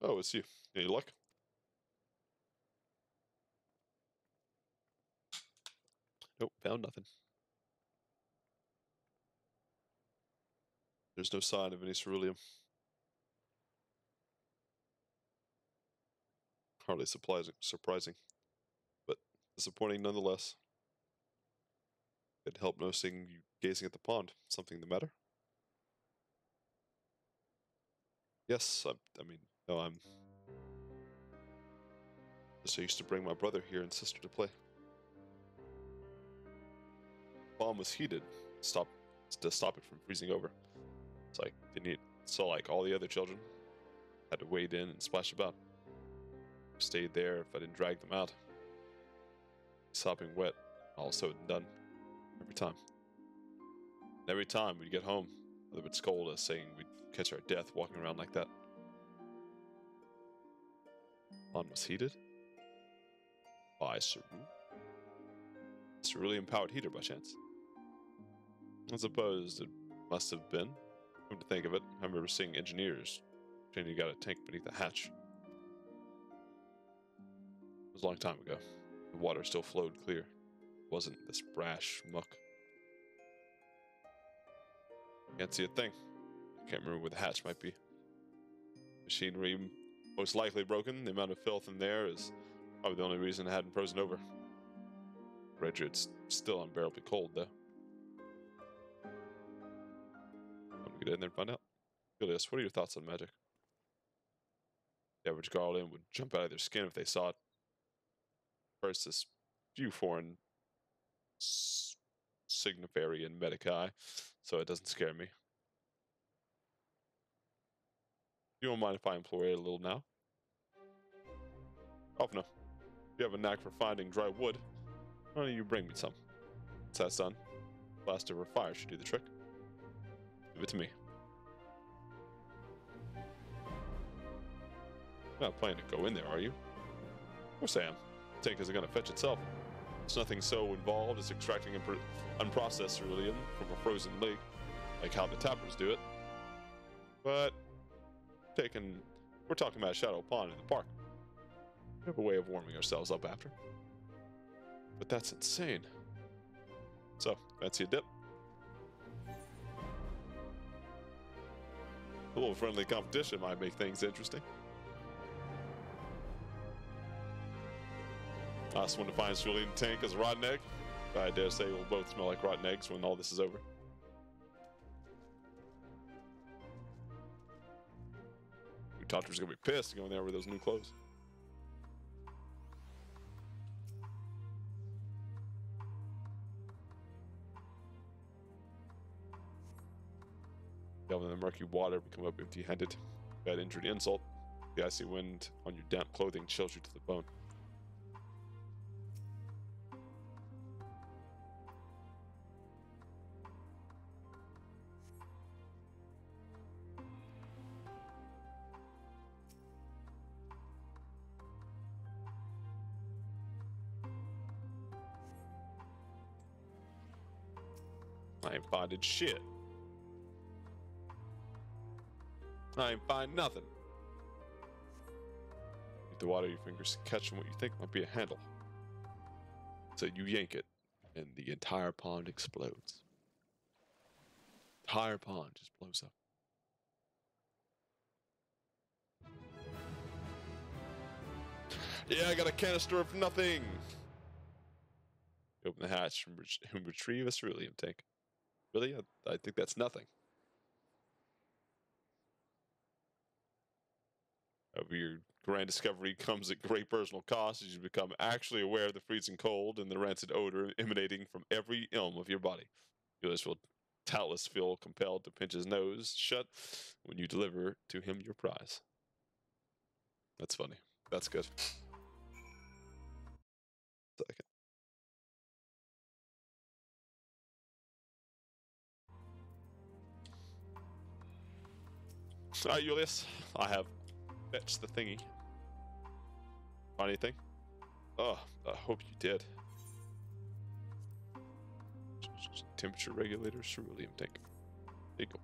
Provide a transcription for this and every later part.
Oh, it's you. Any luck? Nope, found nothing. There's no sign of any ceruleum. Hardly surprising, but disappointing nonetheless. Couldn't help noticing you gazing at the pond. Something the matter? Yes, I mean, no, I'm just I used to bring my brother here and sister to play. Bomb was heated, stop to stop it from freezing over. It's like didn't eat. So like all the other children had to wade in and splash about. Stayed there if I didn't drag them out. Sopping wet, all said and done. Every time. And every time we'd get home, they would scold us, saying we'd catch our death walking around like that. Pond was heated by cerulean powered heater by chance. I suppose it must have been. Come to think of it, I remember seeing engineers pretending to got a tank beneath the hatch. It was a long time ago. The water still flowed clear. It wasn't this brash muck. Can't see a thing. I can't remember where the hatch might be. Machinery most likely broken. The amount of filth in there is probably the only reason it hadn't frozen over. It's still unbearably cold, though. Want to get in there and find out? Julius, what are your thoughts on magic? The average Garland would jump out of their skin if they saw it. First, this few foreign signiferi and medici, so it doesn't scare me. You don't mind if I employ it a little now? Oh no. If you have a knack for finding dry wood, why don't you bring me some? Once that's done, blast over fire should do the trick. Give it to me. You're not planning to go in there, are you? Of course I am. The tank isn't going to fetch itself. There's nothing so involved as extracting unprocessed ceruleum from a frozen lake, like how the tappers do it. But we're talking about Shadow Pond in the park. We have a way of warming ourselves up after. But that's insane. So, fancy a dip? A little friendly competition might make things interesting. Last one to find cerulean tank is a rotten egg. But I dare say we'll both smell like rotten eggs when all this is over. Your doctor's gonna be pissed going there with those new clothes. Delve in the murky water, become up empty-handed. Bad injury, insult. The icy wind on your damp clothing chills you to the bone. I ain't finding shit. I ain't find nothing. With the water, your fingers catch what you think might be a handle. So you yank it, and the entire pond explodes. The entire pond just blows up. Yeah, I got a canister of nothing. You open the hatch and retrieve a ceruleum tank. Really? I think that's nothing. Of your grand discovery comes at great personal cost as you become actually aware of the freezing cold and the rancid odor emanating from every elm of your body. Julius will doubtless feel compelled to pinch his nose shut when you deliver to him your prize. That's funny. That's good. Second. Alright, Julius. I have fetched the thingy. Find anything? Oh, I hope you did. Temperature regulator, ceruleum tank. There you go.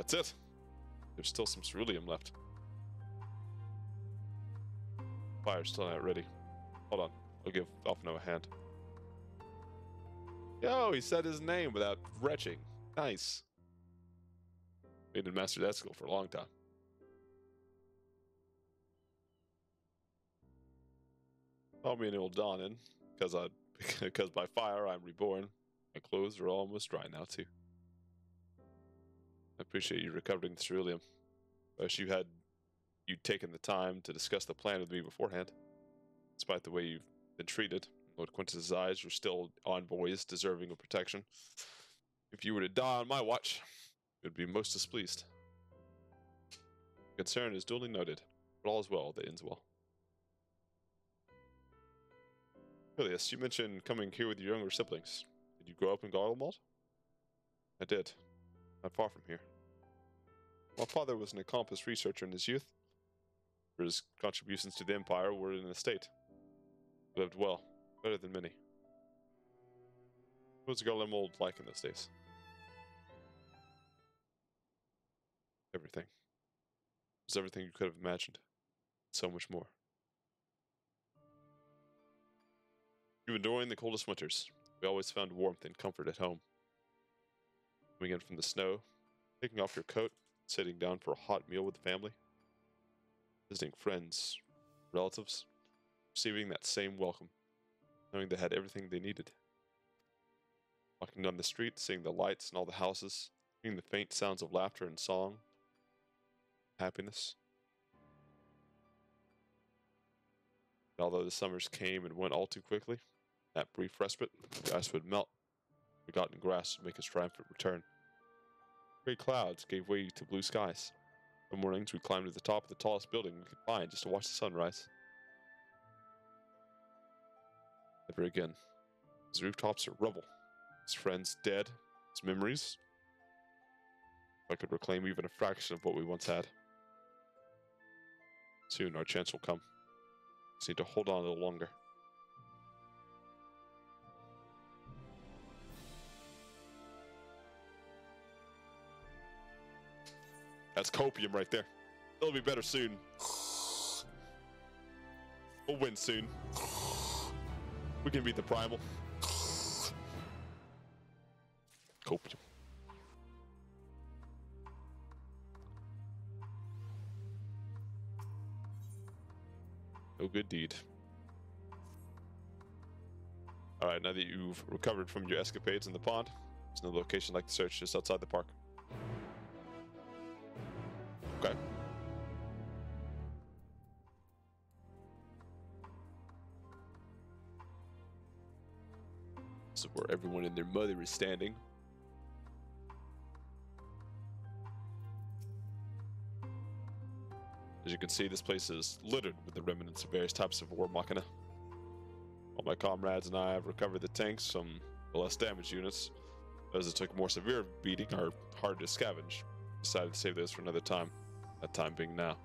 That's it. There's still some ceruleum left. Fire's still not ready. Hold on. I'll give Alphino a hand. Yo, he said his name without retching. Nice. Been in mastered that skill for a long time. Call me an old Donnan, because by fire I'm reborn. My clothes are almost dry now too. I appreciate you recovering the ceruleum. I wish you'd taken the time to discuss the plan with me beforehand. Despite the way you've been treated, in Lord Quintus's eyes, you're still envoys deserving of protection. If you were to die on my watch, it would be most displeased. Concern is duly noted, but all is well that ends well. Ilias, you mentioned coming here with your younger siblings. Did you grow up in Garlemald? I did. Not far from here. My father was an accomplished researcher in his youth. For his contributions to the Empire were in the state. He lived well, better than many. What was Garlemald like in those days? Everything. It was everything you could have imagined. So much more. Even during the coldest winters, we always found warmth and comfort at home. Coming in from the snow, taking off your coat, sitting down for a hot meal with the family, visiting friends, relatives, receiving that same welcome, knowing they had everything they needed. Walking down the street, seeing the lights and all the houses, hearing the faint sounds of laughter and song, happiness. And although the summers came and went all too quickly, that brief respite, the ice would melt, forgotten grass would make its triumphant return. Gray clouds gave way to blue skies. Some mornings we climbed to the top of the tallest building we could find just to watch the sunrise. Never again. His rooftops are rubble, his friends dead, his memories. If I could reclaim even a fraction of what we once had. Soon our chance will come. Just need to hold on a little longer. That's copium right there. It'll be better soon. We'll win soon. We can beat the primal. Copium. No good deed. Alright, now that you've recovered from your escapades in the pond, there's no location like the search just outside the park. Okay. This is where everyone and their mother is standing. As you can see, this place is littered with the remnants of various types of war machina. All my comrades and I have recovered the tanks, some less damaged units. Those that took a more severe beating are hard to scavenge. Decided to save those for another time. That time being now.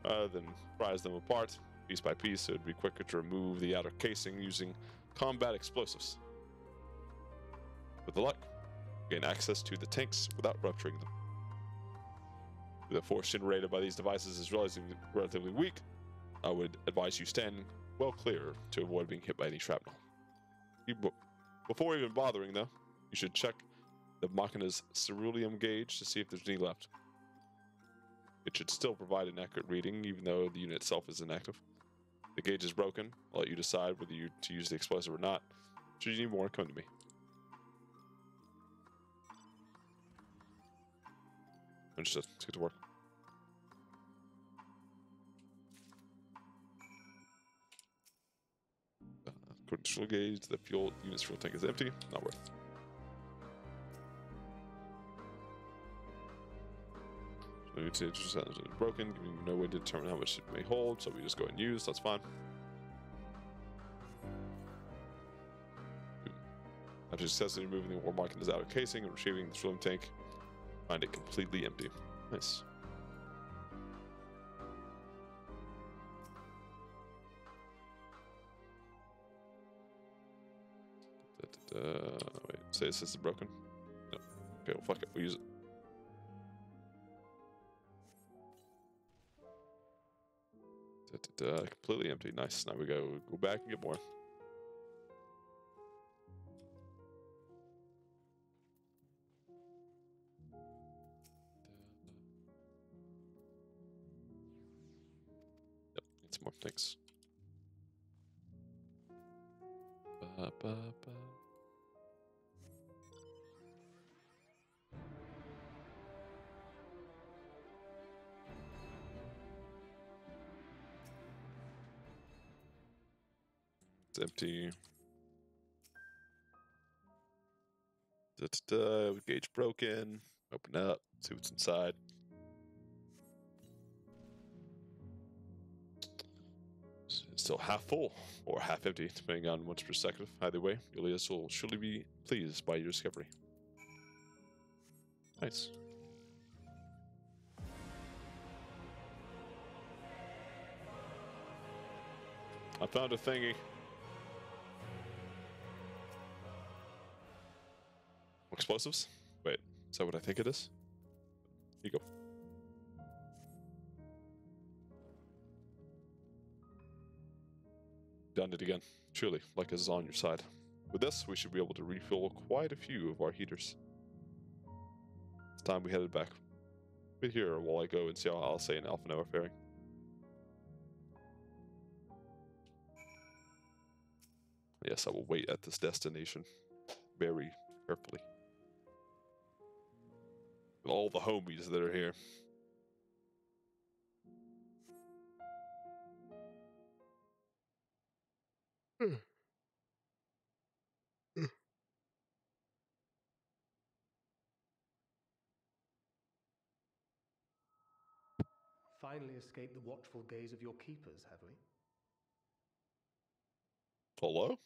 Rather than prize them apart, piece by piece, it would be quicker to remove the outer casing using combat explosives. With the luck, gain access to the tanks without rupturing them. The force generated by these devices is relatively weak. I would advise you stand well clear to avoid being hit by any shrapnel. Before even bothering, though, you should check the machina's ceruleum gauge to see if there's any left. It should still provide an accurate reading, even though the unit itself is inactive. If the gauge is broken, I'll let you decide whether to use the explosive or not. Should you need more, come to me. Understood. Let's get to work. Control gauge, the unit's fuel tank is empty. Not worth. It's broken, giving you no way to determine how much it may hold, so we just go ahead and use, that's fine. After successfully removing the war machina's outer casing and retrieving the ceruleum tank, find it completely empty. Nice. Wait, say this is broken? No. Okay, well, fuck it, we'll use it. Completely empty. Nice. Now we go back and get more. Yep, need some more. Thanks. It's empty. Gauge broken. Open up. See what's inside. It's still half full or half empty, depending on one's perspective. Either way, Julius will surely be pleased by your discovery. Nice. I found a thingy. Explosives? Wait, is that what I think it is? Here you go. Done it again. Surely, Leica is on your side. With this, we should be able to refill quite a few of our heaters. It's time we headed back. Wait here while I go and see how Alcé and Alphino are faring. Yes, I will wait at this destination very carefully. With all the homies that are here. Finally escaped the watchful gaze of your keepers, have we? Hello?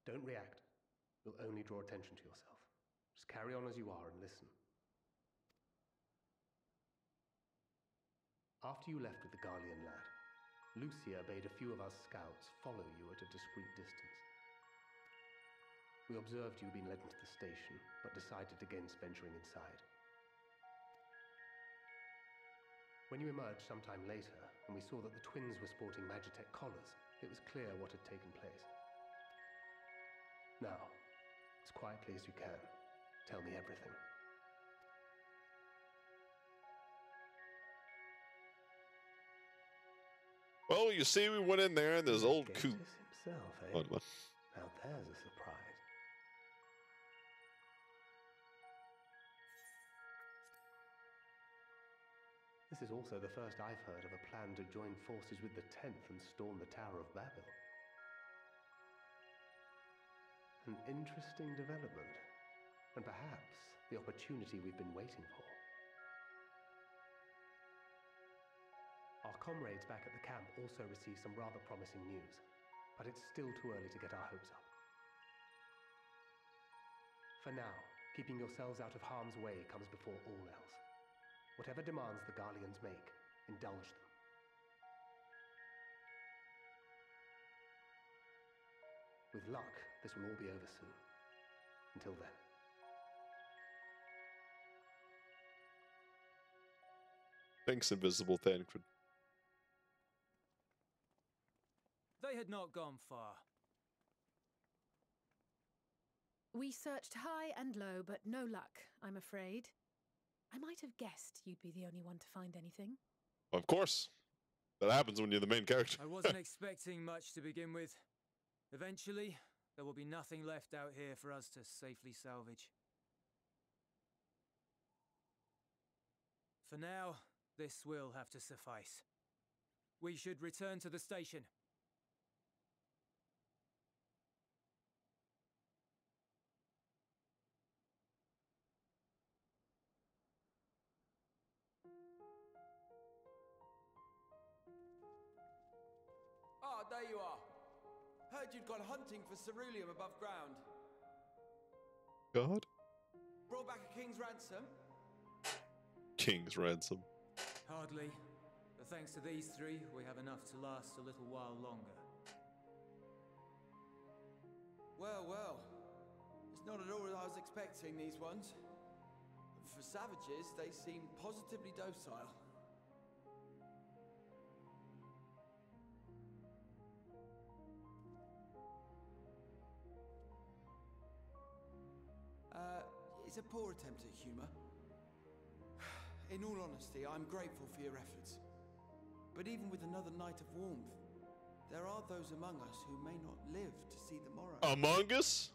Don't react. You'll only draw attention to yourself. Just carry on as you are and listen. After you left with the Garlean lad, Lucia bade a few of us scouts follow you at a discreet distance. We observed you being led into the station, but decided against venturing inside. When you emerged sometime later, and we saw that the twins were sporting Magitech collars, it was clear what had taken place. Now, as quietly as you can, tell me everything. Well, you see, we went in there and there's old coot. Himself, eh? What? Now there's a surprise. This is also the first I've heard of a plan to join forces with the 10th and storm the Tower of Babel. An interesting development, and perhaps the opportunity we've been waiting for. Our comrades back at the camp also received some rather promising news, but it's still too early to get our hopes up. For now, keeping yourselves out of harm's way comes before all else. Whatever demands the Garleans make, indulge them. With luck, this will all be over soon. Until then. Thanks, Invisible Thancred. They had not gone far. We searched high and low, but no luck, I'm afraid. I might have guessed you'd be the only one to find anything. Of course. That happens when you're the main character. I wasn't expecting much to begin with. Eventually, there will be nothing left out here for us to safely salvage. For now, this will have to suffice. We should return to the station. Ah, there you are. Heard you'd gone hunting for ceruleum above ground. God? Brought back a king's ransom? King's ransom. Hardly. But thanks to these three, we have enough to last a little while longer. Well, well. It's not at all as I was expecting, these ones. For savages, they seem positively docile. It's a poor attempt at humor. In all honesty, I'm grateful for your efforts. But even with another night of warmth, there are those among us who may not live to see the morrow. Among Us?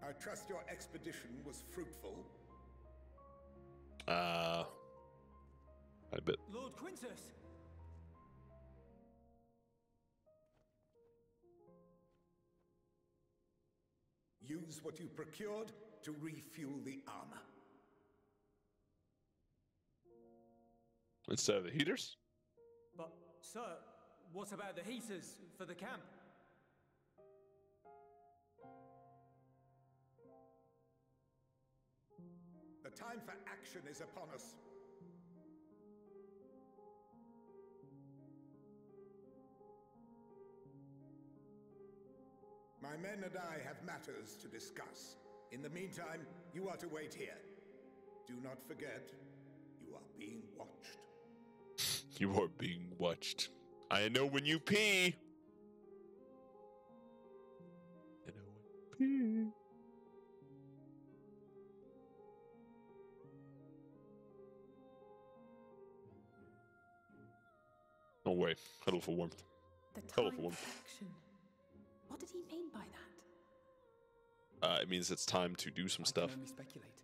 I trust your expedition was fruitful. I bet. Lord Quintus! Use what you procured to refuel the armor. Instead of the heaters? But, sir, what about the heaters for the camp? The time for action is upon us. My men and I have matters to discuss. In the meantime, you are to wait here. Do not forget, you are being watched. You are being watched. I know when you pee. I know when you pee. No way. Huddle for warmth. The Huddle time for warmth. for action. What did he mean by that? It means it's time to do some I stuff. can only speculate.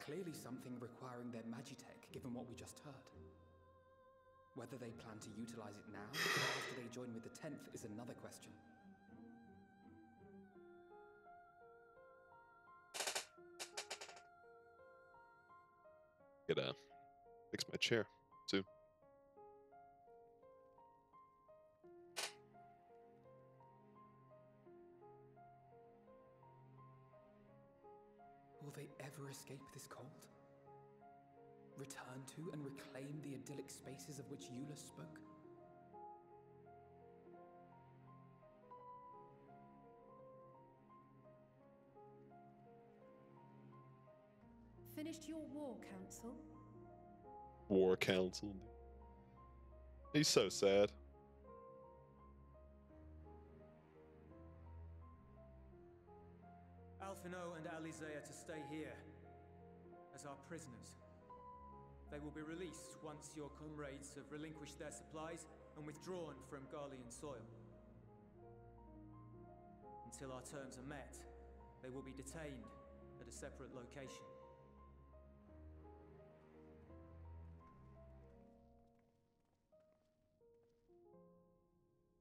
Clearly something requiring their magitech, given what we just heard. Whether they plan to utilize it now, or after they join with the 10th, is another question. Gotta fix my chair, too. Will they ever escape this cult? Return to and reclaim the idyllic spaces of which Eula spoke? Finished your war, Council? War Council. He's so sad. Alphino and Alizé are to stay here as our prisoners. They will be released once your comrades have relinquished their supplies and withdrawn from Garlean soil. Until our terms are met, they will be detained at a separate location.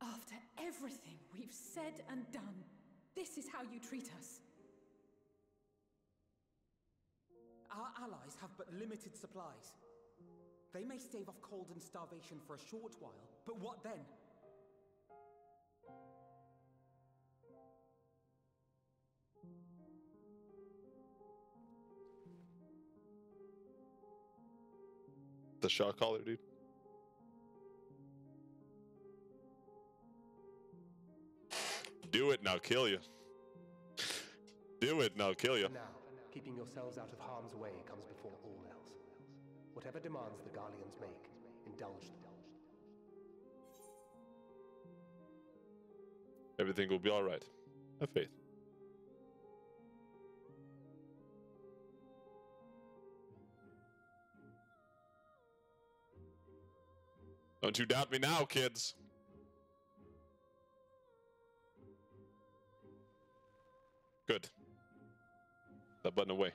After everything we've said and done, this is how you treat us. Our allies have but limited supplies. They may stave off cold and starvation for a short while, but what then? The shot caller, dude. Do it and I'll kill you. Do it and I'll kill you. Now, keeping yourselves out of harm's way comes before all else. Whatever demands the Garleans make, indulge them. Everything will be alright. Have faith. Don't you doubt me now, kids. Good. That button away.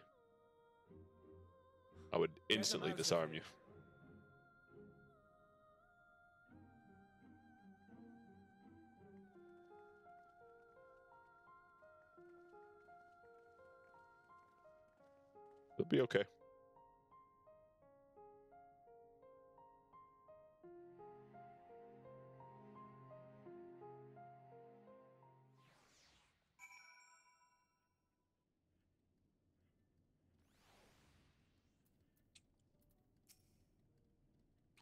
I would instantly disarm you. It'll be okay.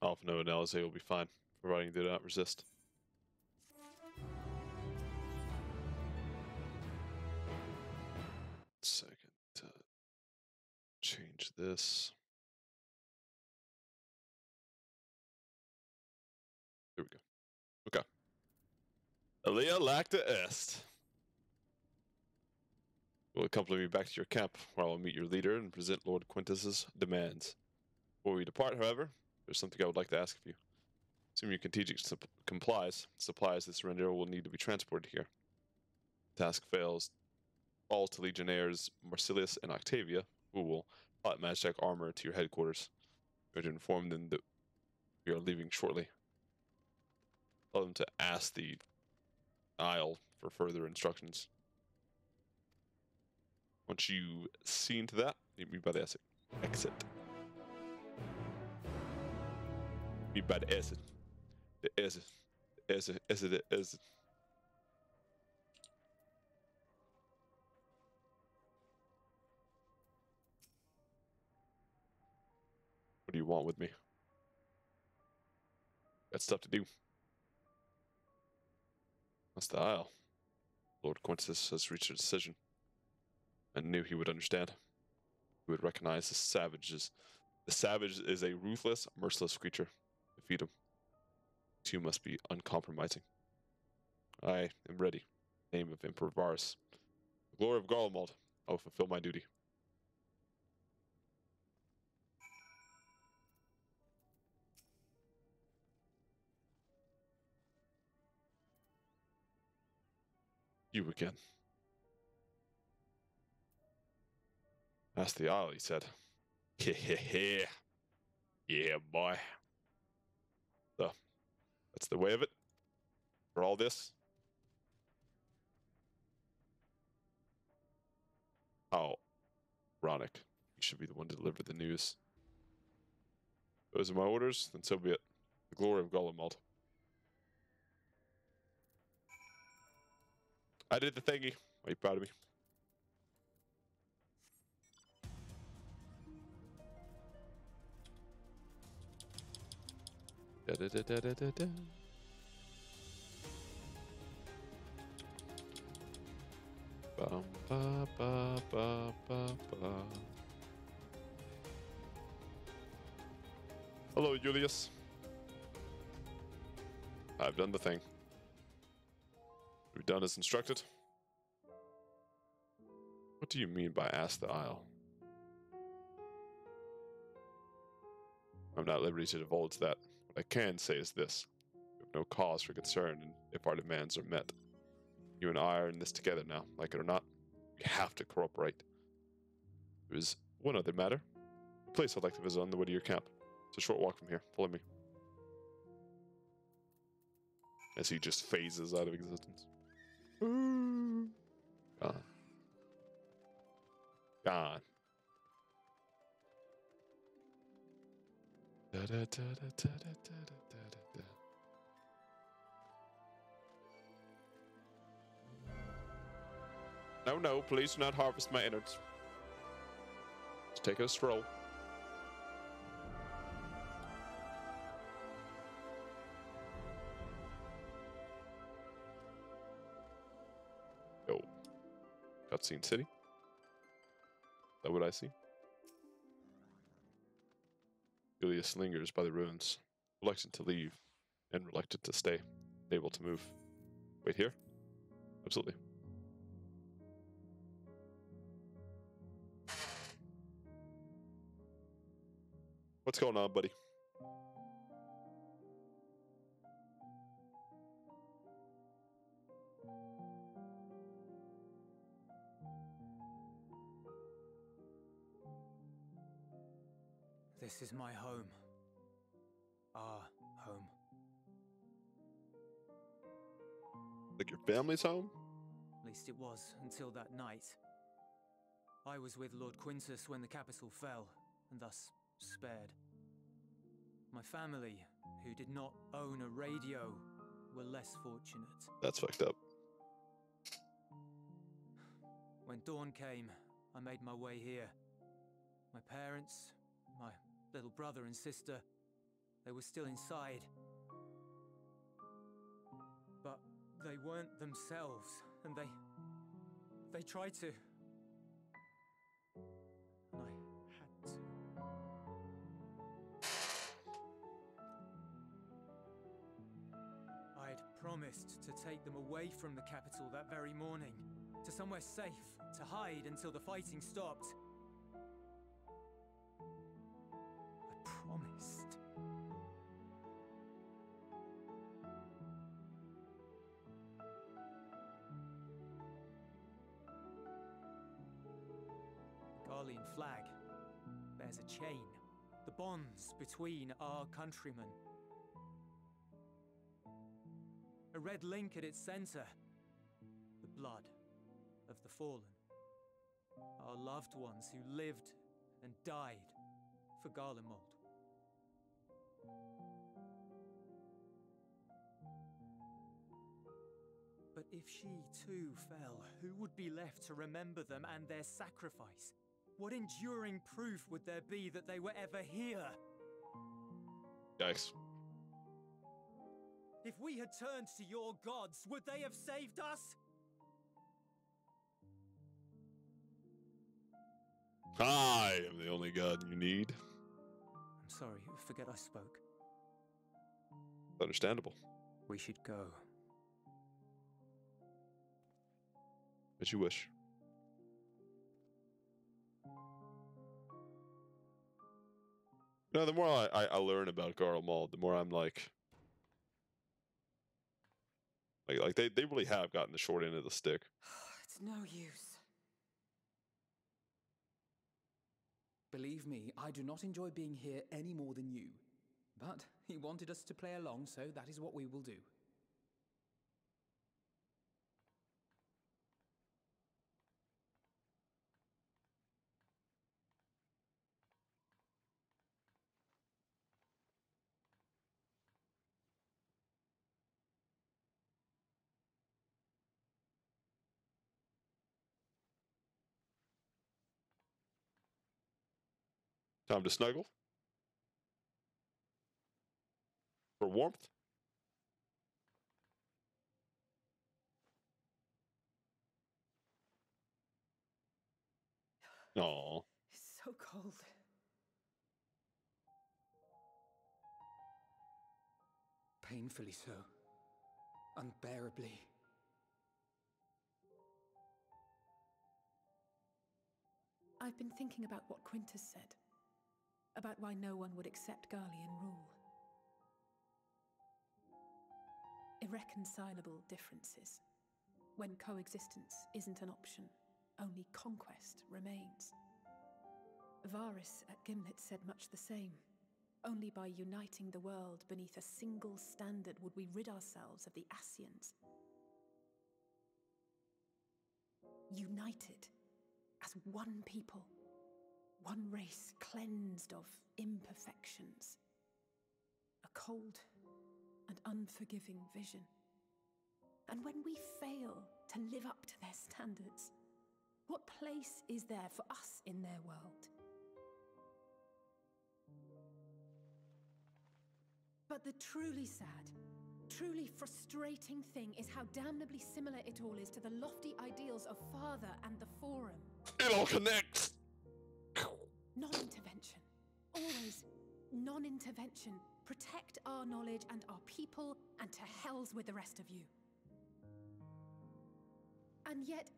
Alphino and Alizé will be fine, providing they do not resist. Second, change this. There we go. Okay. Alia lacta est. You'll accompany me back to your camp, where I will meet your leader and present Lord Quintus's demands. Before we depart, however, there's something I would like to ask of you. Assuming your contingent complies, supplies this surrender will need to be transported here. Task fails, all to Legionnaires Marsilius and Octavia, who will plot Magitech armor to your headquarters. We're to inform them that we are leaving shortly. Tell them to ask the Isle for further instructions. Once you see into that, meet me by the exit. Meet by the exit. The exit. The exit. The exit. What do you want with me? Got stuff to do. That's the Isle. Lord Quintus has reached a decision. I knew he would understand. He would recognize the savages. The savage is a ruthless, merciless creature. Defeat him. You must be uncompromising. I am ready. Name of Emperor Varus. The glory of Garlemald. I will fulfill my duty. You again. That's the Isle, he said. Yeah, yeah, boy. So, that's the way of it. For all this. How ironic. You should be the one to deliver the news. Those are my orders, then so be it. The glory of Garlemald. I did the thingy. Are you proud of me? Da, da, da, da, da, da, da. Bum, ba, ba, ba, ba, ba. Hello, Julius. I've done the thing. We've done as instructed. What do you mean by ask the Isle? I'm not at liberty to divulge that. What I can say is this. We have no cause for concern if our demands are met. You and I are in this together now, like it or not. We have to cooperate. There's one other matter. A place I'd like to visit on the way to your camp. It's a short walk from here. Follow me. As he just phases out of existence. Gone. Gone. Da, da, da, da, da, da, da, da, da. No, please do not harvest my innards. Let's take a stroll. Yo. Cutscene city? Is that what I see? Julius lingers by the ruins, reluctant to leave and reluctant to stay, able to move. Wait here? Absolutely. What's going on, buddy? This is my home. Our home. Like your family's home? At least it was until that night. I was with Lord Quintus when the capital fell, and thus spared. My family, who did not own a radio, were less fortunate. That's fucked up. When dawn came, I made my way here. My parents, my little brother and sister, they were still inside. But they weren't themselves, and they tried to. And I had to. I'd promised promised to take them away from the capital that very morning, to somewhere safe, to hide until the fighting stopped. I promised. The Garlean flag bears a chain, the bonds between our countrymen. A red link at its center, the blood of the fallen. Our loved ones who lived and died for Garlemald. But if she too fell, who would be left to remember them and their sacrifice? What enduring proof would there be that they were ever here? Yikes. If we had turned to your gods, would they have saved us? I am the only god you need. I'm sorry, forget I spoke. Understandable. We should go. As you wish. You know, the more I learn about Garlemald, the more I'm like they really have gotten the short end of the stick. It's no use. Believe me, I do not enjoy being here any more than you. But he wanted us to play along, so that is what we will do. Time to snuggle. For warmth. Aww. It's so cold. Painfully so. Unbearably. I've been thinking about what Quintus said. About why no one would accept Garlean rule. Irreconcilable differences. When coexistence isn't an option, only conquest remains. Varys at Gimlet said much the same. Only by uniting the world beneath a single standard would we rid ourselves of the Ascians. United as one people. One race cleansed of imperfections. A cold and unforgiving vision. And when we fail to live up to their standards, what place is there for us in their world? But the truly sad, truly frustrating thing is how damnably similar it all is to the lofty ideals of Father and the Forum. It all connects! Non-intervention. Always non-intervention. Protect our knowledge and our people, and to hells with the rest of you. And yet,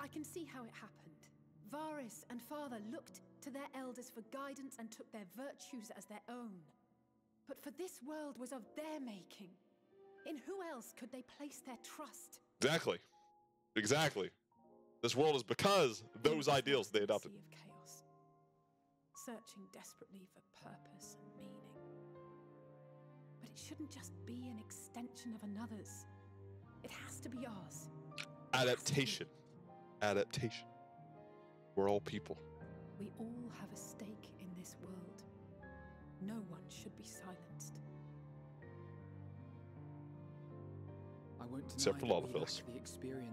I can see how it happened. Varys and Father looked to their elders for guidance and took their virtues as their own. But for this world was of their making. In who else could they place their trust? Exactly. Exactly. This world is because those ideals they adopted. Sea of chaos, searching desperately for purpose and meaning. But it shouldn't just be an extension of another's. It has to be ours. Adaptation. Adaptation. We're all people. We all have a stake in this world. No one should be silenced. I won't deny Except for that we Lalafels. lack the experience.